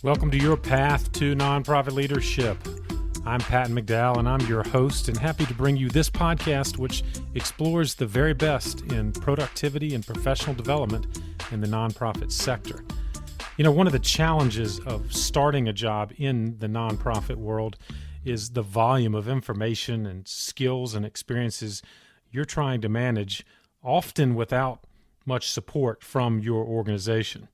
Welcome to Your Path to Nonprofit Leadership. I'm Patton McDowell, and I'm your host, and happy to bring you this podcast, which explores the very best in productivity and professional development in the nonprofit sector. You know, one of the challenges of starting a job in the nonprofit world is the volume of information and skills and experiences you're trying to manage, often without much support from your organization.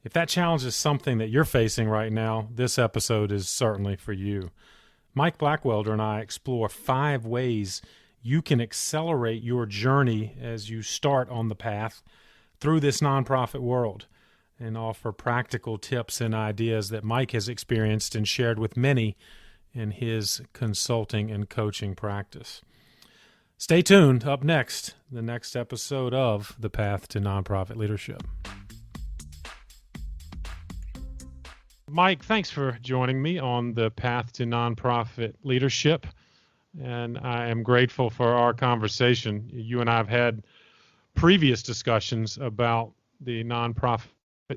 If that challenge is something that you're facing right now, this episode is certainly for you. Mike Blackwelder and I explore 5 ways you can accelerate your journey as you start on the path through this nonprofit world, and offer practical tips and ideas that Mike has experienced and shared with many in his consulting and coaching practice. Stay tuned. Up next, the next episode of The Path to Nonprofit Leadership. Mike, thanks for joining me on the Path to Nonprofit Leadership, and I am grateful for our conversation. You and I have had previous discussions about the nonprofit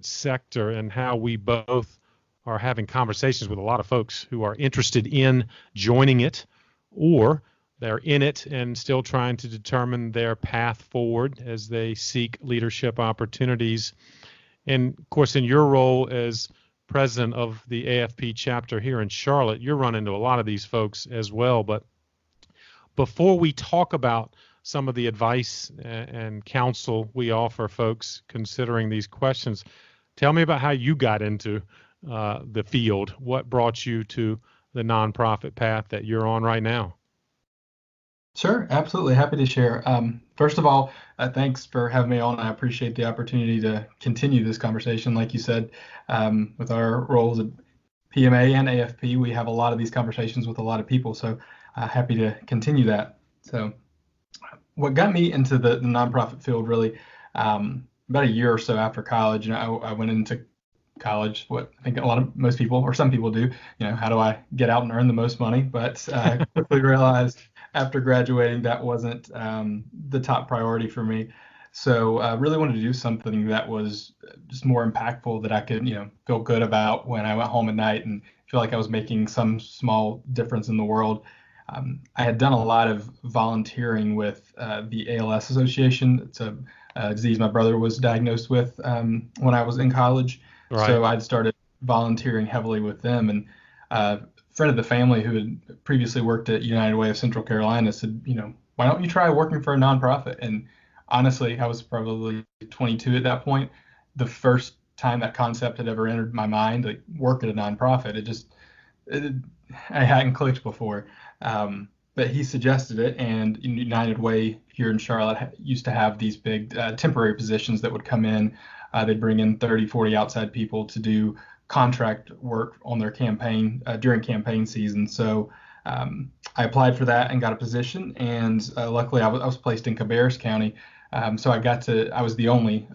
sector and how we both are having conversations with a lot of folks who are interested in joining it, or they're in it and still trying to determine their path forward as they seek leadership opportunities. And of course, in your role as president of the AFP chapter here in Charlotte, you're running into a lot of these folks as well. But before we talk about some of the advice and counsel we offer folks considering these questions, tell me about how you got into the field. What brought you to the nonprofit path that you're on right now? Sure, absolutely. Happy to share. First of all, thanks for having me on. I appreciate the opportunity to continue this conversation. Like you said, with our roles at PMA and AFP, we have a lot of these conversations with a lot of people. So happy to continue that. So what got me into the nonprofit field really, about a year or so after college, I went into college, what I think most people or some people do, how do I get out and earn the most money? But I quickly realized after graduating that wasn't the top priority for me. So I really wanted to do something that was just more impactful, that I could, feel good about when I went home at night and feel like I was making some small difference in the world. I had done a lot of volunteering with the ALS Association. It's a disease my brother was diagnosed with when I was in college. Right. So I'd started volunteering heavily with them, and a friend of the family who had previously worked at United Way of Central Carolina said, why don't you try working for a nonprofit? And honestly, I was probably 22 at that point. The first time that concept had ever entered my mind, like work at a nonprofit, I hadn't clicked before. But he suggested it, and United Way here in Charlotte used to have these big temporary positions that would come in. They'd bring in 30, 40 outside people to do contract work on their campaign during campaign season. So I applied for that and got a position, and luckily I was placed in Cabarrus County. So I was the only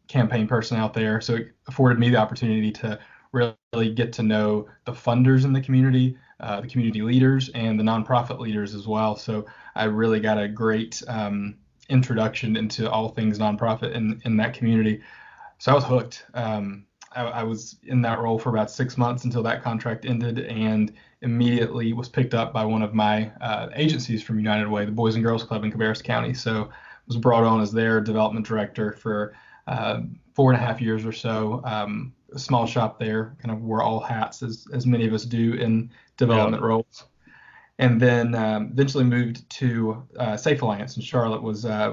campaign person out there. So it afforded me the opportunity to really get to know the funders in the community leaders, and the nonprofit leaders as well. So I really got a great introduction into all things nonprofit in that community. So I was hooked. I was in that role for about 6 months until that contract ended, and immediately was picked up by one of my agencies from United Way, the Boys and Girls Club in Cabarrus County. So was brought on as their development director for 4.5 years or so. A small shop there, kind of wore all hats, as many of us do in development roles. And then eventually moved to Safe Alliance in Charlotte,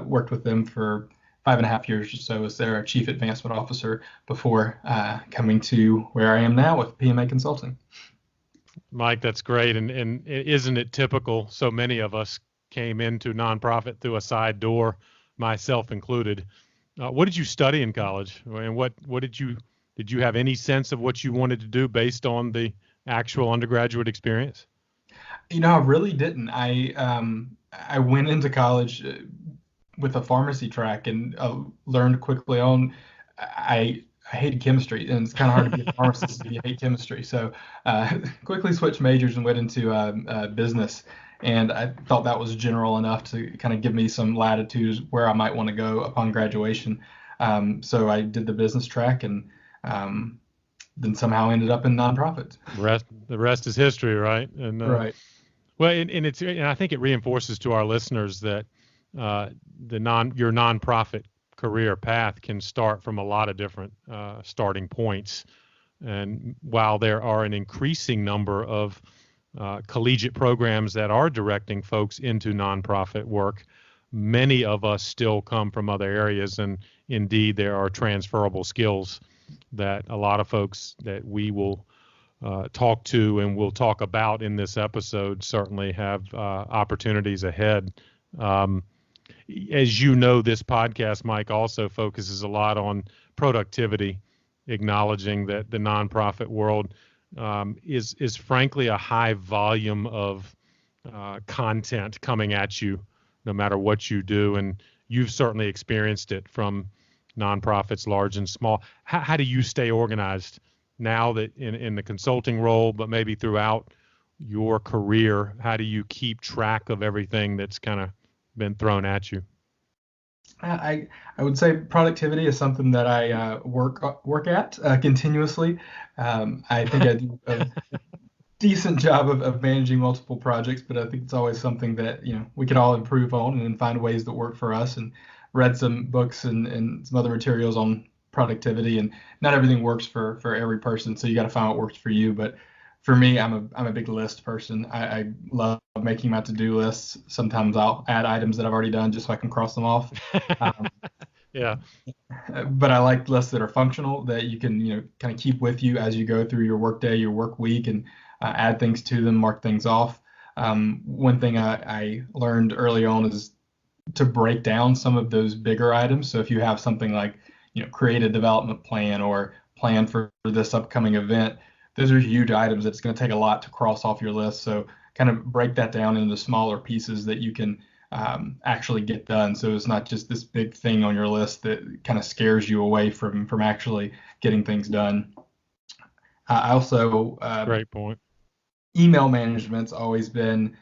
worked with them for 5.5 years or so as their chief advancement officer before coming to where I am now with PMA Consulting. Mike, that's great. And isn't it typical? So many of us came into nonprofit through a side door, myself included. What did you study in college? And what did you have any sense of what you wanted to do based on the actual undergraduate experience? I really didn't. I went into college with a pharmacy track and learned quickly on. I hated chemistry, and it's kind of hard to be a pharmacist if you hate chemistry. So quickly switched majors and went into business. And I thought that was general enough to kind of give me some latitude where I might want to go upon graduation. So I did the business track and then somehow ended up in nonprofits. The rest is history, right? And Right. well, and I think it reinforces to our listeners that your nonprofit career path can start from a lot of different starting points. And while there are an increasing number of collegiate programs that are directing folks into nonprofit work, many of us still come from other areas, and indeed there are transferable skills that a lot of folks that we will talk to and we'll talk about in this episode certainly have opportunities ahead. As you know, this podcast, Mike, also focuses a lot on productivity, acknowledging that the nonprofit world is frankly a high volume of content coming at you, no matter what you do, and you've certainly experienced it from nonprofits, large and small. How do you stay organized now that in the consulting role, but maybe throughout your career? How do you keep track of everything that's kind of been thrown at you? I would say productivity is something that I work at continuously. I think I do a decent job of managing multiple projects, but I think it's always something that we could all improve on and find ways that work for us. And read some books and some other materials on productivity, and not everything works for every person, so you got to find what works for you. But for me, I'm a big list person. I love making my to-do lists. Sometimes I'll add items that I've already done just so I can cross them off. Yeah. But I like lists that are functional, that you can kind of keep with you as you go through your work day, your work week, and add things to them, mark things off. One thing I learned early on is to break down some of those bigger items. So if you have something like create a development plan or plan for this upcoming event, those are huge items that's going to take a lot to cross off your list. So kind of break that down into smaller pieces that you can actually get done. So it's not just this big thing on your list that kind of scares you away from actually getting things done. I also Great point. Email management's always been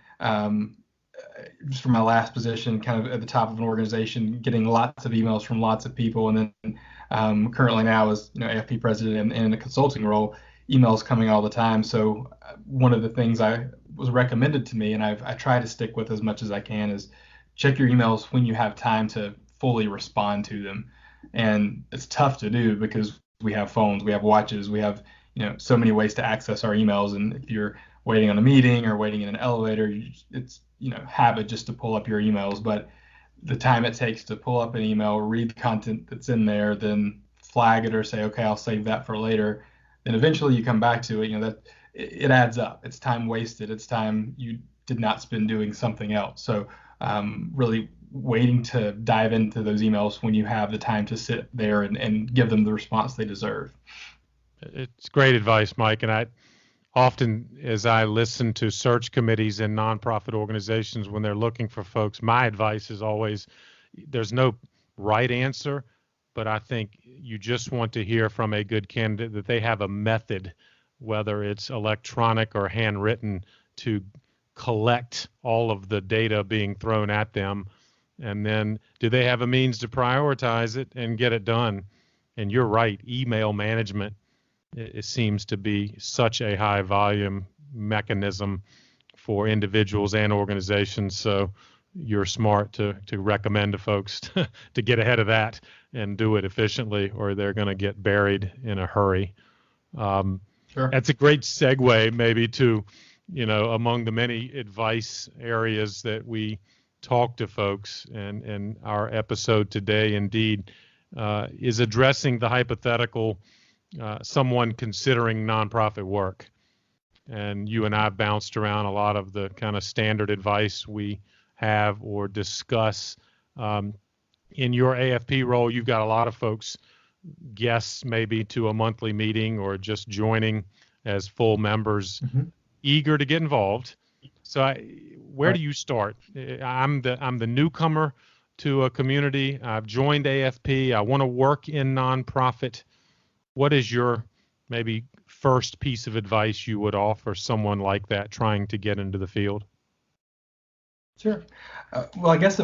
just from my last position, kind of at the top of an organization, getting lots of emails from lots of people, and then currently now as AFP president and in a consulting role, emails coming all the time. So one of the things I was recommended to me, and I try to stick with as much as I can, is check your emails when you have time to fully respond to them. And it's tough to do because we have phones, we have watches, we have so many ways to access our emails. And if you're waiting on a meeting or waiting in an elevator, it's habit just to pull up your emails. But the time it takes to pull up an email, read the content that's in there, then flag it or say, okay, I'll save that for later. Then eventually you come back to it, that it adds up. It's time wasted. It's time you did not spend doing something else. So really waiting to dive into those emails when you have the time to sit there and give them the response they deserve. It's great advice, Mike. And I often, as I listen to search committees in nonprofit organizations when they're looking for folks, my advice is always there's no right answer, but I think you just want to hear from a good candidate that they have a method, whether it's electronic or handwritten, to collect all of the data being thrown at them. And then do they have a means to prioritize it and get it done? And you're right, email management, it seems to be such a high volume mechanism for individuals and organizations. So you're smart to recommend to folks to get ahead of that and do it efficiently, or they're going to get buried in a hurry. Sure. That's a great segue maybe to, among the many advice areas that we talk to folks, and our episode today indeed is addressing the hypothetical someone considering nonprofit work. And you and I have bounced around a lot of the kind of standard advice we have or discuss. In your AFP role, you've got a lot of folks, guests maybe to a monthly meeting or just joining as full members, eager to get involved. So where do you start? I'm the newcomer to a community. I've joined AFP. I want to work in nonprofit. What is your maybe first piece of advice you would offer someone like that trying to get into the field? Sure. Well, I guess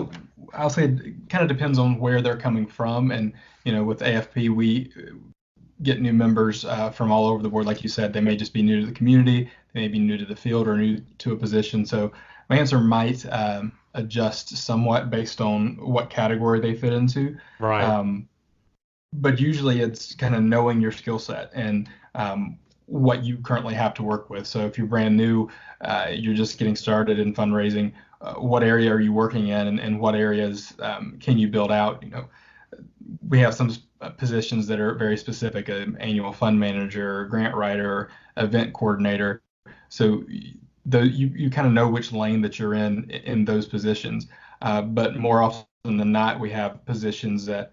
I'll say it kind of depends on where they're coming from. And, with AFP, get new members from all over the board. Like you said, they may just be new to the community, they may be new to the field or new to a position. So my answer might adjust somewhat based on what category they fit into. Right. Um, but usually it's kind of knowing your skill set and what you currently have to work with. So if you're brand new, you're just getting started in fundraising, what area are you working in, and what areas can you build out? We have some positions that are very specific, an annual fund manager, grant writer, event coordinator. So you kind of know which lane that you're in those positions. But more often than not, we have positions that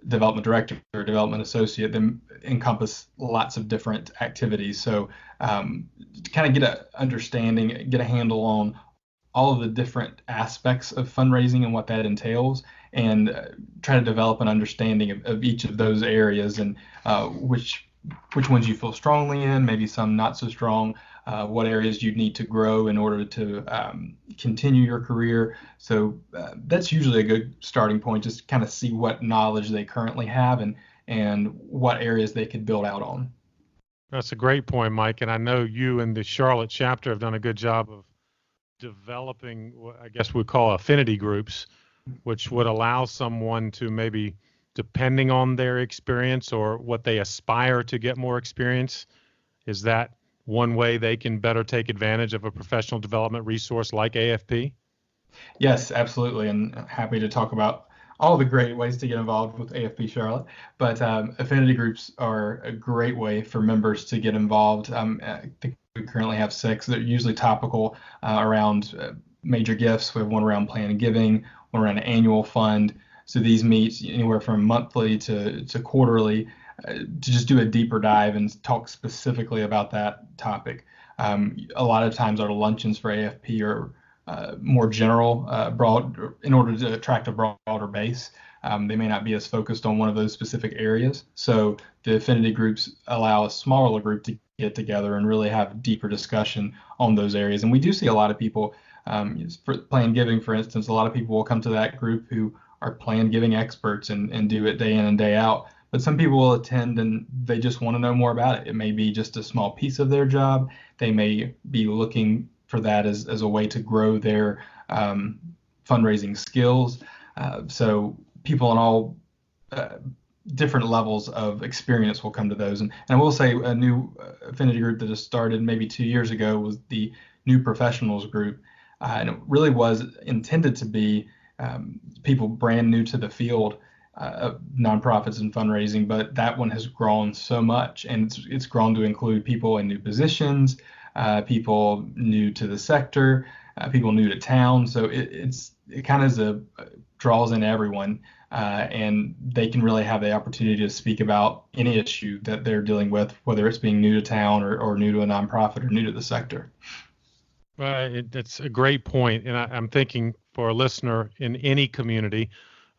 development director or development associate them encompass lots of different activities. So to kind of get an understanding, get a handle on all of the different aspects of fundraising and what that entails, and try to develop an understanding of each of those areas and which ones you feel strongly in, maybe some not so strong, what areas you need to grow in order to continue your career. So that's usually a good starting point, just kind of see what knowledge they currently have and what areas they could build out on. That's a great point, Mike. And I know you and the Charlotte chapter have done a good job of developing what I guess we call affinity groups, which would allow someone to maybe, depending on their experience or what they aspire to get more experience, is that one way they can better take advantage of a professional development resource like AFP? Yes, absolutely, and happy to talk about all the great ways to get involved with AFP Charlotte. But affinity groups are a great way for members to get involved. I think we currently have 6. They're usually topical around major gifts. We have one around plan and giving, one around an annual fund. So these meet anywhere from monthly to quarterly to just do a deeper dive and talk specifically about that topic. A lot of times our luncheons for AFP are more general, broad, in order to attract a broader base. They may not be as focused on one of those specific areas. So the affinity groups allow a smaller group to get together and really have deeper discussion on those areas. And we do see a lot of people, for plan giving, for instance, a lot of people will come to that group who are plan giving experts and do it day in and day out. But some people will attend and they just want to know more about it. It may be just a small piece of their job. They may be looking for that as a way to grow their fundraising skills. So people on all different levels of experience will come to those. And I will say a new affinity group that has started maybe 2 years ago was the New Professionals group. And it really was intended to be people brand new to the field of nonprofits and fundraising, but that one has grown so much, and it's grown to include people in new positions, people new to the sector, people new to town. So it kind of draws in everyone, and they can really have the opportunity to speak about any issue that they're dealing with, whether it's being new to town or new to a nonprofit or new to the sector. That's a great point, and I'm thinking for a listener in any community.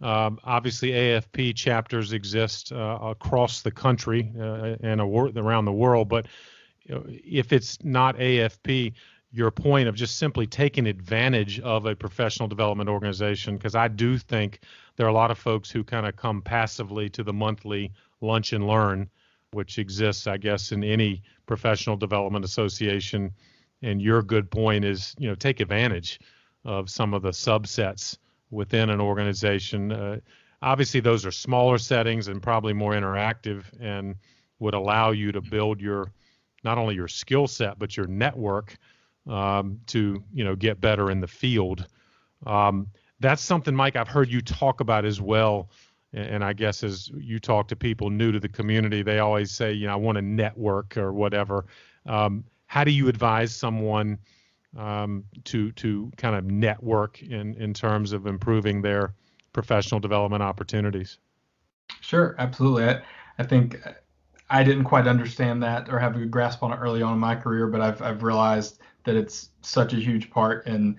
Obviously, AFP chapters exist across the country and around the world, but if it's not AFP, your point of just simply taking advantage of a professional development organization, because I do think there are a lot of folks who kind of come passively to the monthly lunch and learn, which exists, I guess, in any professional development association. And your good point is, take advantage of some of the subsets within an organization. Obviously, those are smaller settings and probably more interactive and would allow you to build not only your skill set, but your network to get better in the field. That's something, Mike, I've heard you talk about as well. And I guess as you talk to people new to the community, they always say, I want to network or whatever. How do you advise someone to kind of network in terms of improving their professional development opportunities? Sure, absolutely. I think I didn't quite understand that or have a good grasp on it early on in my career, but I've realized that it's such a huge part in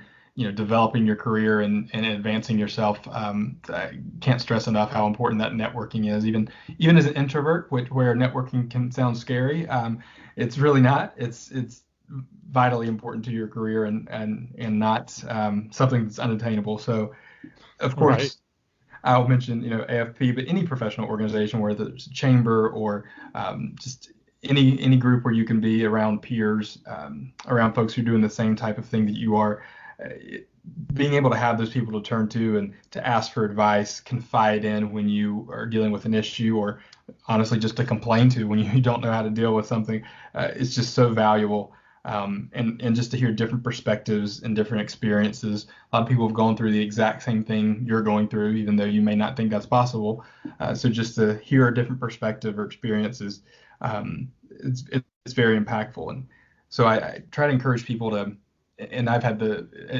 developing your career and advancing yourself. I can't stress enough how important that networking is. Even as an introvert, where networking can sound scary, it's really not. It's vitally important to your career and not something that's unattainable. So, of course, I'll mention, AFP, but any professional organization, whether it's a chamber or just any group where you can be around peers, around folks who are doing the same type of thing that you are. Being able to have those people to turn to and to ask for advice, confide in when you are dealing with an issue, or honestly just to complain to when you don't know how to deal with something, it's just so valuable. And just to hear different perspectives and different experiences. A lot of people have gone through the exact same thing you're going through, even though you may not think that's possible. So just to hear a different perspective or experiences, it's very impactful. And so I try to encourage people to, and I've had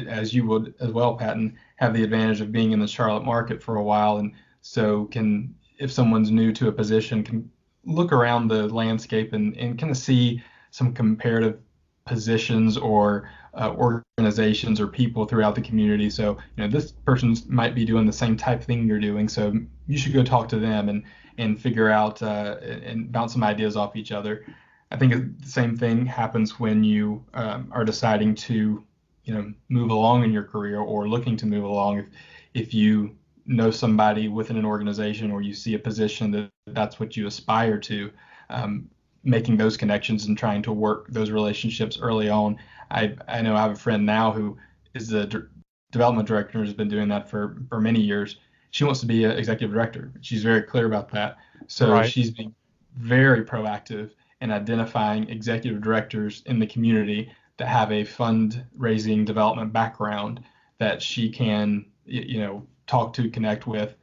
as you would as well, Patton, have the advantage of being in the Charlotte market for a while. And so if someone's new to a position, can look around the landscape and kind of see some comparative positions or organizations or people throughout the community. So, this person might be doing the same type of thing you're doing. So you should go talk to them and figure out and bounce some ideas off each other. I think the same thing happens when you are deciding to, move along in your career or looking to move along. If you know somebody within an organization or you see a position that's what you aspire to, making those connections and trying to work those relationships early on. I know I have a friend now who is the development director and has been doing that for many years. She wants to be an executive director. She's very clear about that. So Right. She's being very proactive in identifying executive directors in the community that have a fundraising development background that she can, talk to, connect with,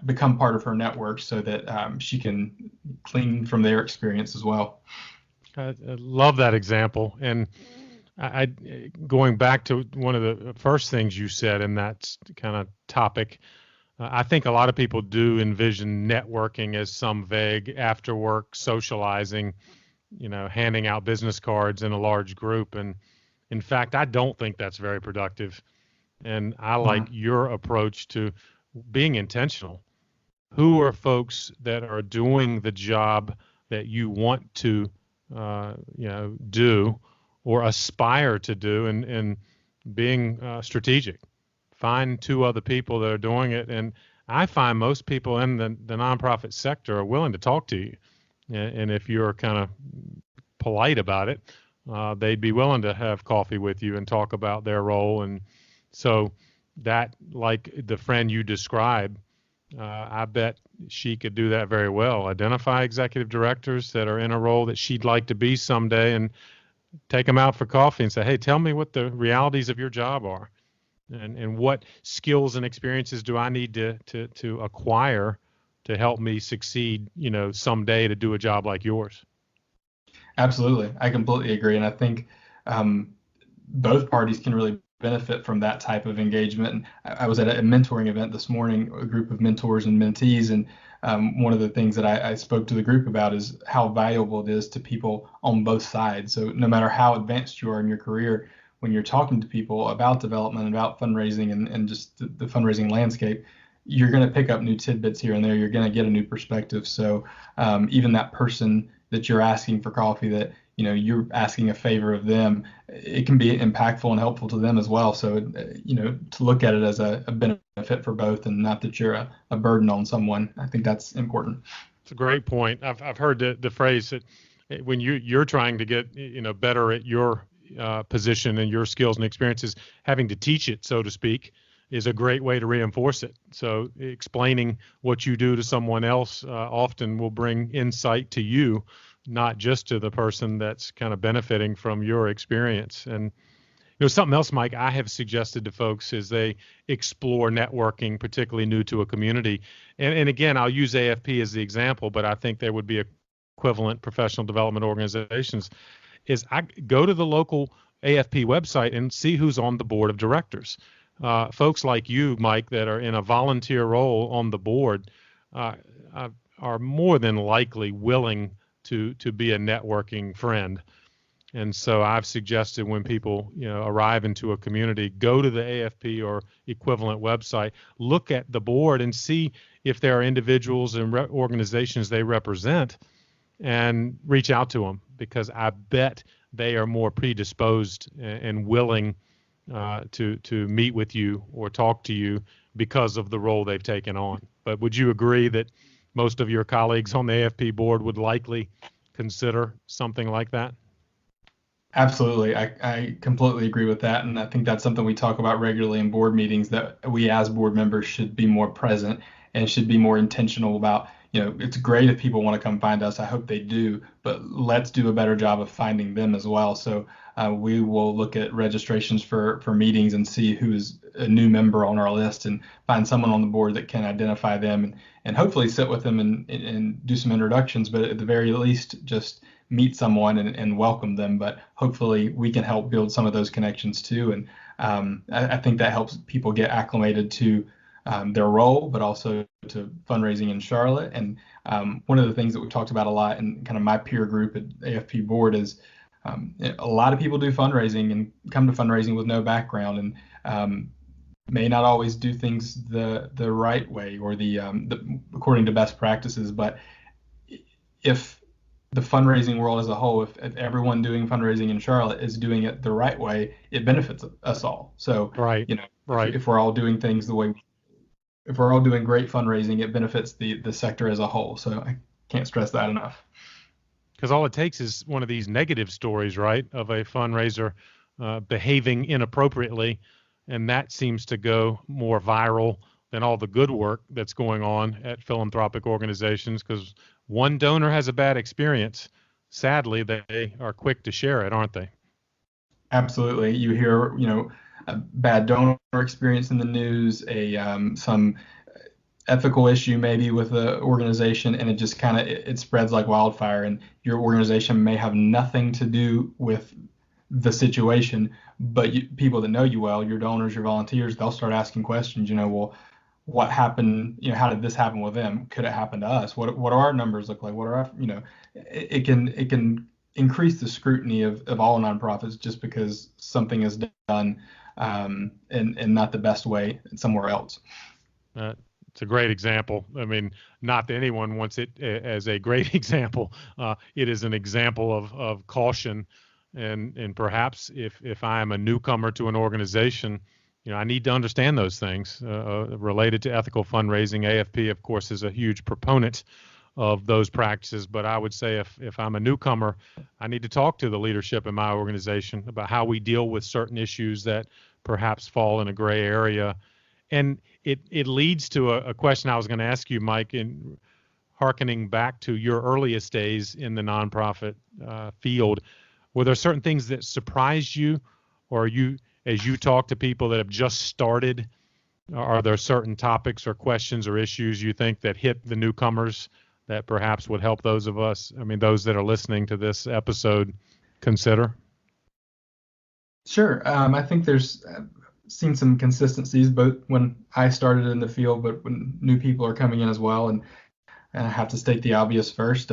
become part of her network so that she can glean from their experience as well. I love that example. And I going back to one of the first things you said in that kind of topic, I think a lot of people do envision networking as some vague after work socializing, handing out business cards in a large group. And in fact, I don't think that's very productive. And I like your approach to being intentional. Who are folks that are doing the job that you want to, do or aspire to do, and being strategic. Find two other people that are doing it, and I find most people in the nonprofit sector are willing to talk to you, and if you're kind of polite about it, they'd be willing to have coffee with you and talk about their role. And so that, like the friend you described, I bet she could do that very well. Identify executive directors that are in a role that she'd like to be someday and take them out for coffee and say, hey, tell me what the realities of your job are, and what skills and experiences do I need to acquire to help me succeed, someday to do a job like yours. Absolutely. I completely agree. And I think both parties can really benefit from that type of engagement. And I was at a mentoring event this morning, a group of mentors and mentees, and one of the things that I spoke to the group about is how valuable it is to people on both sides. So no matter how advanced you are in your career, when you're talking to people about development, about fundraising, and just the fundraising landscape, you're going to pick up new tidbits here and there. You're going to get a new perspective. So even that person that you're asking for coffee, that you're asking a favor of them, it can be impactful and helpful to them as well. So, to look at it as a benefit for both, and not that you're a burden on someone. I think that's important. It's a great point. I've heard the phrase that when you're trying to get better at your position and your skills and experiences, having to teach it, so to speak, is a great way to reinforce it. So explaining what you do to someone else often will bring insight to you, not just to the person that's kind of benefiting from your experience. And something else, Mike, I have suggested to folks as they explore networking, particularly new to a community. And again, I'll use AFP as the example, but I think there would be equivalent professional development organizations, is I go to the local AFP website and see who's on the board of directors. Folks like you, Mike, that are in a volunteer role on the board are more than likely willing to be a networking friend. And so I've suggested when people arrive into a community, go to the AFP or equivalent website, look at the board and see if there are individuals and organizations they represent, and reach out to them, because I bet they are more predisposed and willing to meet with you or talk to you because of the role they've taken on. But would you agree that most of your colleagues on the AFP board would likely consider something like that? Absolutely. I completely agree with that. And I think that's something we talk about regularly in board meetings, that we as board members should be more present and should be more intentional about, it's great if people want to come find us. I hope they do, but let's do a better job of finding them as well. So we will look at registrations for meetings and see who's a new member on our list and find someone on the board that can identify them and hopefully sit with them and do some introductions, but at the very least, just meet someone and welcome them. But hopefully we can help build some of those connections too. And I think that helps people get acclimated to their role, but also to fundraising in Charlotte. And one of the things that we've talked about a lot in kind of my peer group at AFP board is a lot of people do fundraising and come to fundraising with no background and may not always do things the right way or the according to best practices. But if the fundraising world as a whole, if everyone doing fundraising in Charlotte is doing it the right way, it benefits us all. So, right. If we're all doing things the way, if we're all doing great fundraising, it benefits the sector as a whole. So I can't stress that enough. Because all it takes is one of these negative stories, right, of a fundraiser behaving inappropriately, and that seems to go more viral than all the good work that's going on at philanthropic organizations. Because one donor has a bad experience, sadly, they are quick to share it, aren't they? Absolutely. You hear, a bad donor experience in the news, some ethical issue maybe with the organization, and it just kind of it spreads like wildfire. And your organization may have nothing to do with the situation, but people that know you well, your donors, your volunteers, they'll start asking questions. Well, what happened? How did this happen with them? Could it happen to us? What do our numbers look like? What are our, it can increase the scrutiny of all nonprofits just because something is done and not the best way somewhere else. It's a great example. I mean, not that anyone wants it as a great example. It is an example of caution, and perhaps if I am a newcomer to an organization, I need to understand those things related to ethical fundraising. AFP, of course, is a huge proponent of those practices, but I would say if I'm a newcomer, I need to talk to the leadership in my organization about how we deal with certain issues that perhaps fall in a gray area. And it leads to a question I was going to ask you, Mike, in hearkening back to your earliest days in the nonprofit field. Were there certain things that surprised you, or as you talk to people that have just started, are there certain topics or questions or issues you think that hit the newcomers that perhaps would help those of us, those that are listening to this episode, consider? Sure. I think there's seen some consistencies, both when I started in the field, but when new people are coming in as well. And I have to state the obvious first.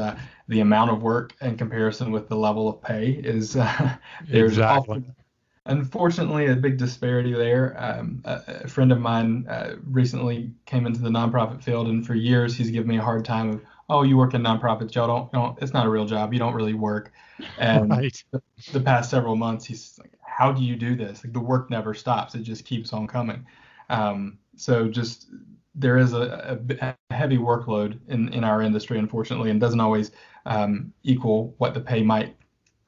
The amount of work in comparison with the level of pay is there's exactly. often, unfortunately, a big disparity there. A friend of mine recently came into the nonprofit field, and for years he's given me a hard time of, oh, you work in nonprofits, y'all don't, it's not a real job, you don't really work. And right. the past several months, he's like, how do you do this? Like, the work never stops, it just keeps on coming. So just there is a heavy workload in our industry, unfortunately, and doesn't always equal what the pay might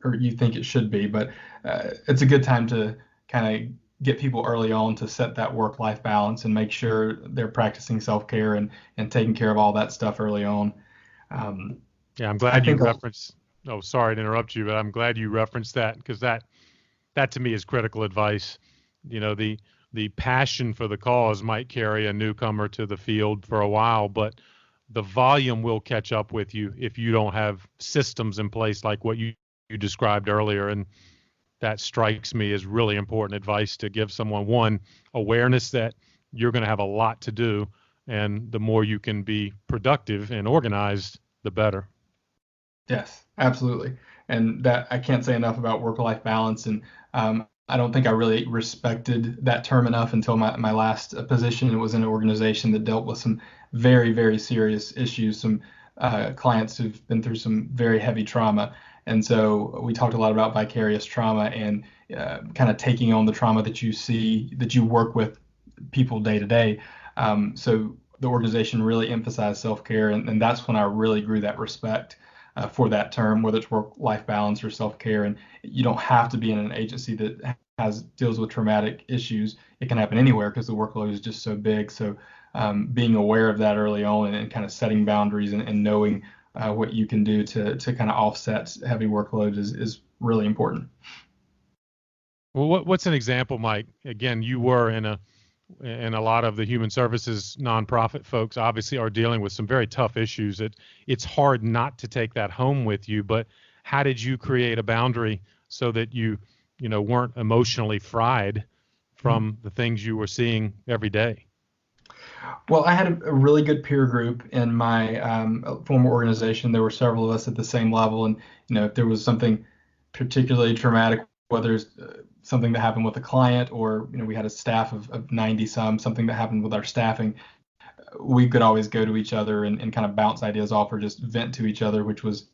or you think it should be. But it's a good time to kind of get people early on to set that work-life balance and make sure they're practicing self-care and taking care of all that stuff early on. Yeah, I'm glad you referenced. Oh, sorry to interrupt you, but I'm glad you referenced that, because that to me is critical advice. The passion for the cause might carry a newcomer to the field for a while, but the volume will catch up with you if you don't have systems in place like what you described earlier. And that strikes me as really important advice to give someone. One, awareness that you're going to have a lot to do, and the more you can be productive and organized, the better. Yes, absolutely. And that I can't say enough about work-life balance. And I don't think I really respected that term enough until my last position. It was in an organization that dealt with some very, very serious issues, some clients who've been through some very heavy trauma. And so we talked a lot about vicarious trauma and kind of taking on the trauma that you see, that you work with people day to day. So the organization really emphasized self-care, and that's when I really grew that respect for that term, whether it's work-life balance or self-care. And you don't have to be in an agency that deals with traumatic issues. It can happen anywhere because the workload is just so big. So being aware of that early on and kind of setting boundaries and knowing what you can do to kind of offset heavy workload is really important. Well, what's an example, Mike? Again, you were in a lot of the human services nonprofit folks obviously are dealing with some very tough issues. It's hard not to take that home with you, but how did you create a boundary so that you weren't emotionally fried from the things you were seeing every day? Well, I had a really good peer group in my former organization. There were several of us at the same level, and if there was something particularly traumatic, whether it's something that happened with a client or we had a staff of 90 something that happened with our staffing, we could always go to each other and kind of bounce ideas off or just vent to each other, which was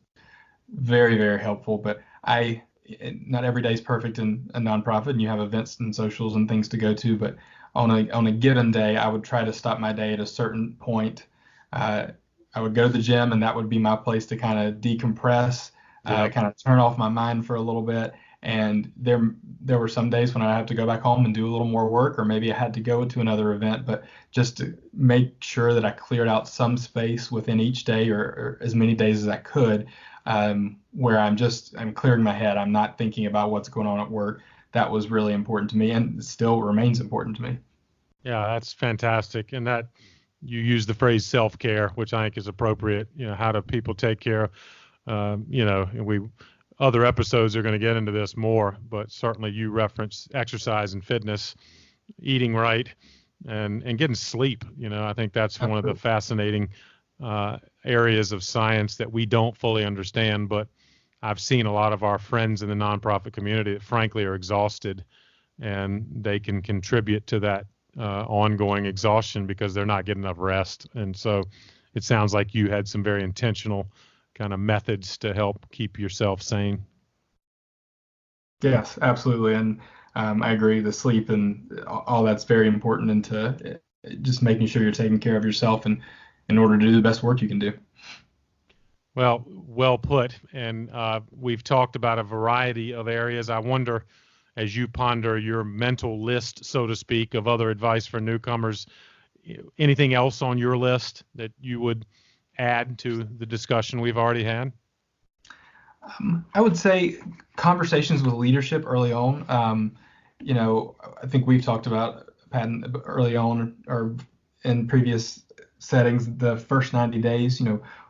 very, very helpful. But not every day is perfect in a nonprofit, and you have events and socials and things to go to. But on a given day, I would try to stop my day at a certain point. I would go to the gym, and that would be my place to kind of decompress, kind of turn off my mind for a little bit. And there were some days when I had to go back home and do a little more work, or maybe I had to go to another event, but just to make sure that I cleared out some space within each day or as many days as I could, where I'm clearing my head. I'm not thinking about what's going on at work. That was really important to me and still remains important to me. Yeah, that's fantastic. And that you use the phrase self-care, which I think is appropriate. How do people take care? And other episodes are going to get into this more, but certainly you reference exercise and fitness, eating right, and getting sleep. I think that's one of the fascinating areas of science that we don't fully understand, but I've seen a lot of our friends in the nonprofit community that frankly are exhausted, and they can contribute to that ongoing exhaustion because they're not getting enough rest. And so it sounds like you had some very intentional kind of methods to help keep yourself sane. Yes, absolutely. And I agree. The sleep and all that's very important into just making sure you're taking care of yourself and in order to do the best work you can do. Well put. And we've talked about a variety of areas. I wonder, as you ponder your mental list, so to speak, of other advice for newcomers, anything else on your list that you would add to the discussion we've already had? I would say conversations with leadership early on. I think we've talked about, Pat, early on or in previous settings, the first 90 days,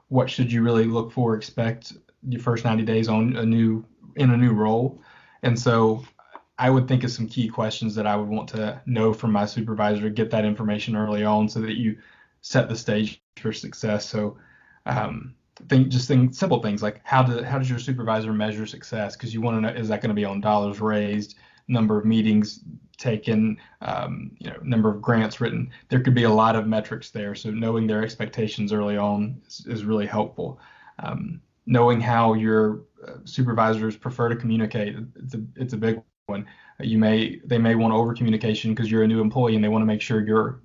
what should you really look for, expect your first 90 days in a new role. And so I would think of some key questions that I would want to know from my supervisor, get that information early on so that you set the stage for success. So think simple things like how does your supervisor measure success? Because you want to know, is that going to be on dollars raised, number of meetings taken, number of grants written? There could be a lot of metrics there. So knowing their expectations early on is really helpful. Knowing how your supervisors prefer to communicate, it's a big one. They may want over communication because you're a new employee and they want to make sure you're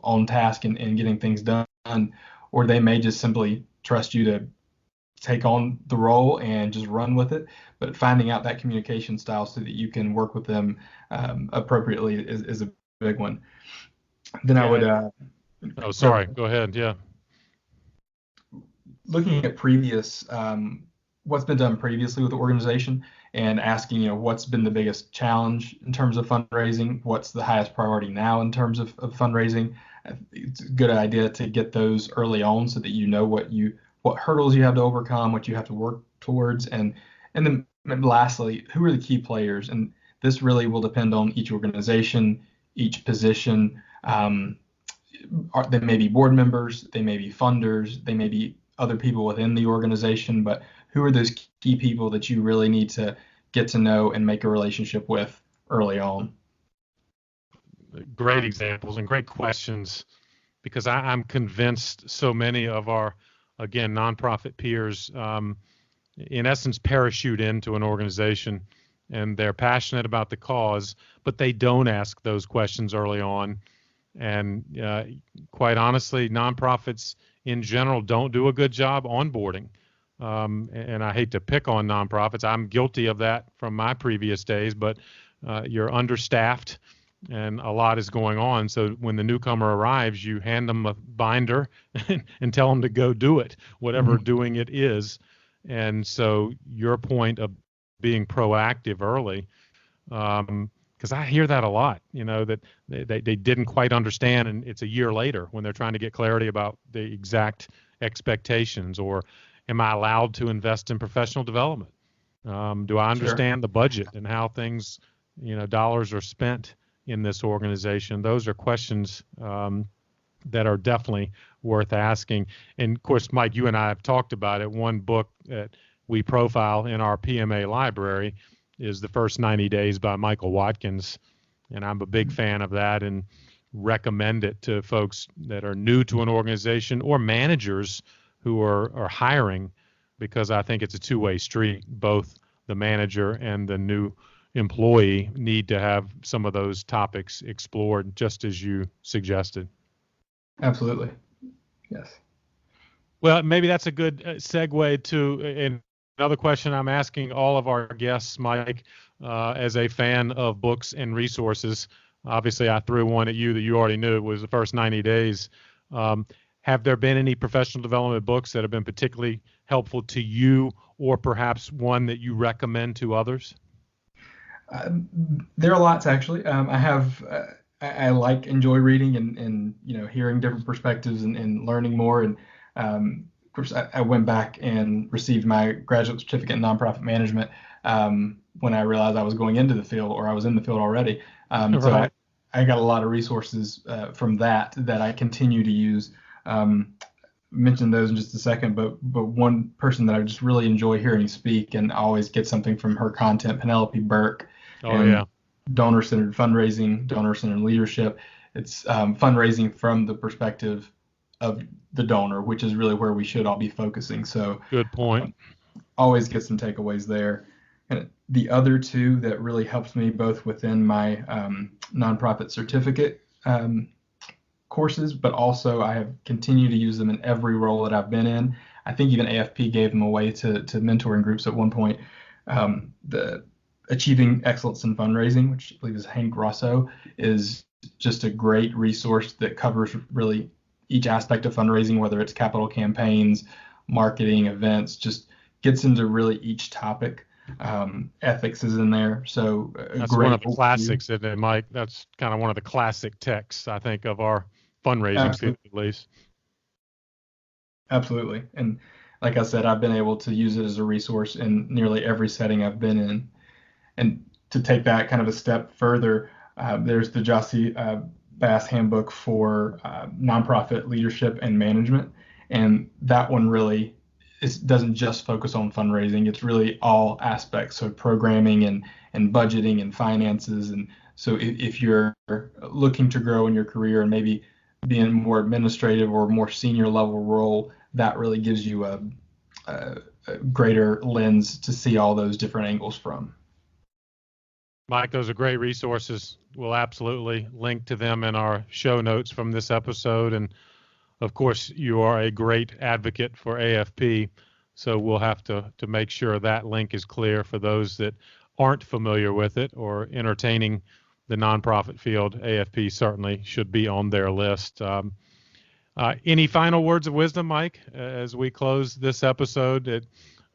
on task and getting things done, or they may just simply trust you to take on the role and just run with it. But finding out that communication style so that you can work with them appropriately is a big one. Then I would. Oh, sorry. Go ahead. Yeah. Looking at previous, what's been done previously with the organization and asking, what's been the biggest challenge in terms of fundraising? What's the highest priority now in terms of fundraising? It's a good idea to get those early on so that you know what hurdles you have to overcome, what you have to work towards, and then lastly, who are the key players? And this really will depend on each organization, each position. They may be board members, they may be funders, they may be other people within the organization, but who are those key people that you really need to get to know and make a relationship with early on? Great examples and great questions, because I'm convinced so many of our, again, nonprofit peers, in essence, parachute into an organization and they're passionate about the cause, but they don't ask those questions early on. And quite honestly, nonprofits in general don't do a good job onboarding. And I hate to pick on nonprofits. I'm guilty of that from my previous days, but you're understaffed and a lot is going on. So when the newcomer arrives, you hand them a binder and tell them to go do it, whatever doing it is. And so your point of being proactive early, because I hear that a lot, that they didn't quite understand, and it's a year later when they're trying to get clarity about the exact expectations, or am I allowed to invest in professional development? Do I understand the budget and how things, dollars are spent in this organization? Those are questions that are definitely worth asking. And of course, Mike, you and I have talked about it. One book that we profile in our PMA library is The First 90 Days by Michael Watkins. And I'm a big fan of that and recommend it to folks that are new to an organization or managers who are hiring, because I think it's a two-way street. Both the manager and the new employee need to have some of those topics explored, just as you suggested. Absolutely. Yes. Well, maybe that's a good segue to another question I'm asking all of our guests, Mike, as a fan of books and resources. Obviously, I threw one at you that you already knew. It was The First 90 Days. Have there been any professional development books that have been particularly helpful to you, or perhaps one that you recommend to others? There are lots, actually. I enjoy reading and hearing different perspectives and learning more. And of course, I went back and received my graduate certificate in nonprofit management when I realized I was going into the field, or I was in the field already. Right. So I got a lot of resources from that I continue to use. Mention those in just a second, but one person that I just really enjoy hearing speak and always get something from her content, Penelope Burke. Yeah. Donor-centered fundraising, donor-centered leadership. It's fundraising from the perspective of the donor, which is really where we should all be focusing. So good point. Always get some takeaways there. And the other two that really helps me both within my nonprofit certificate courses, but also I have continued to use them in every role that I've been in. I think even AFP gave them away to mentoring groups at one point. The Achieving Excellence in Fundraising, which I believe is Hank Rosso, is just a great resource that covers really each aspect of fundraising, whether it's capital campaigns, marketing, events, just gets into really each topic. Ethics is in there. So that's one of the classics, isn't it, Mike? That's kind of one of the classic texts, I think, of our fundraising field, at least. Absolutely. And like I said, I've been able to use it as a resource in nearly every setting I've been in. And to take that kind of a step further, there's the Jossie Bass Handbook for Nonprofit Leadership and Management. And that one really doesn't just focus on fundraising. It's really all aspects, so programming and budgeting and finances. And so if you're looking to grow in your career and maybe be in a more administrative or more senior level role, that really gives you a greater lens to see all those different angles from. Mike, those are great resources. We'll absolutely link to them in our show notes from this episode. And of course, you are a great advocate for AFP, so we'll have to make sure that link is clear for those that aren't familiar with it or entertaining the nonprofit field. AFP certainly should be on their list. Any final words of wisdom, Mike, as we close this episode?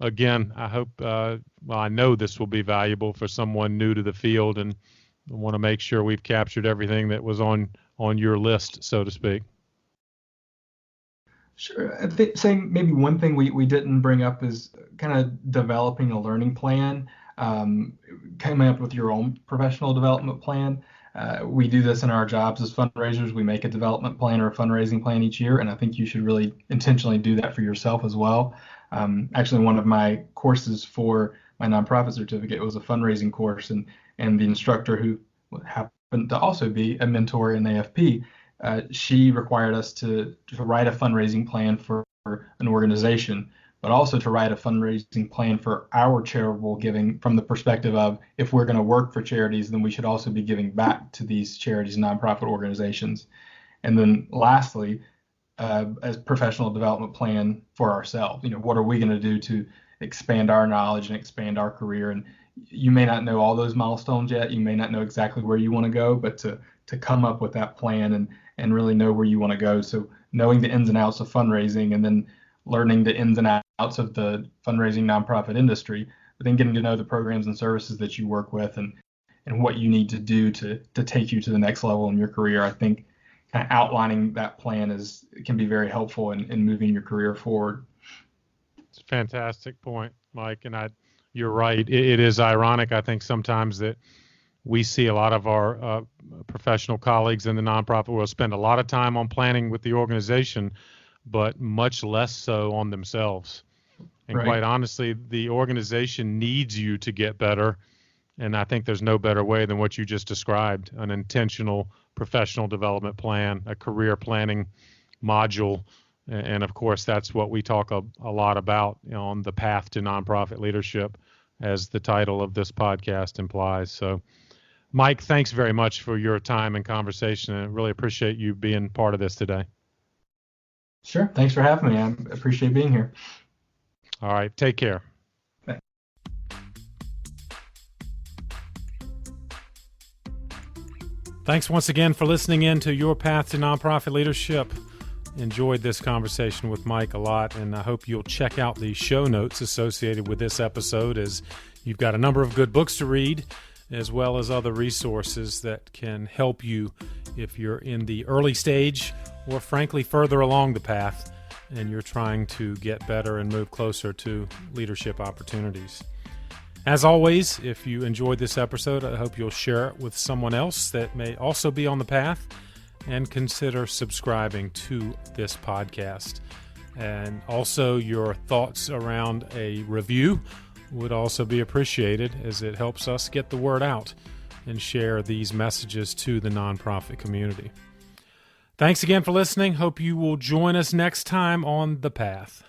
Again, I hope, I know this will be valuable for someone new to the field, and I want to make sure we've captured everything that was on your list, so to speak. Sure. I think saying maybe one thing we didn't bring up is kind of developing a learning plan, coming up with your own professional development plan. We do this in our jobs as fundraisers. We make a development plan or a fundraising plan each year, and I think you should really intentionally do that for yourself as well. Actually, one of my courses for my nonprofit certificate was a fundraising course, and the instructor, who happened to also be a mentor in AFP, she required us to write a fundraising plan for an organization, but also to write a fundraising plan for our charitable giving from the perspective of, if we're going to work for charities, then we should also be giving back to these charities and nonprofit organizations. And then lastly, as professional development plan for ourselves. What are we going to do to expand our knowledge and expand our career? And you may not know all those milestones yet. You may not know exactly where you want to go, but to come up with that plan and really know where you want to go. So knowing the ins and outs of fundraising, and then learning the ins and outs of the fundraising nonprofit industry, but then getting to know the programs and services that you work with, and what you need to do to take you to the next level in your career. I think kind of outlining that plan can be very helpful in moving your career forward. It's a fantastic point, Mike. And you're right. It is ironic, I think, sometimes that we see a lot of our professional colleagues in the nonprofit world spend a lot of time on planning with the organization, but much less so on themselves. And quite honestly, the organization needs you to get better. And I think there's no better way than what you just described: an intentional professional development plan, a career planning module. And of course, that's what we talk a lot about on the path to nonprofit leadership, as the title of this podcast implies. So, Mike, thanks very much for your time and conversation. I really appreciate you being part of this today. Sure. Thanks for having me. I appreciate being here. All right. Take care. Thanks once again for listening in to Your Path to Nonprofit Leadership. Enjoyed this conversation with Mike a lot, and I hope you'll check out the show notes associated with this episode, as you've got a number of good books to read, as well as other resources that can help you if you're in the early stage or frankly further along the path and you're trying to get better and move closer to leadership opportunities. As always, if you enjoyed this episode, I hope you'll share it with someone else that may also be on the path, and consider subscribing to this podcast. And also, your thoughts around a review would also be appreciated, as it helps us get the word out and share these messages to the nonprofit community. Thanks again for listening. Hope you will join us next time on The Path.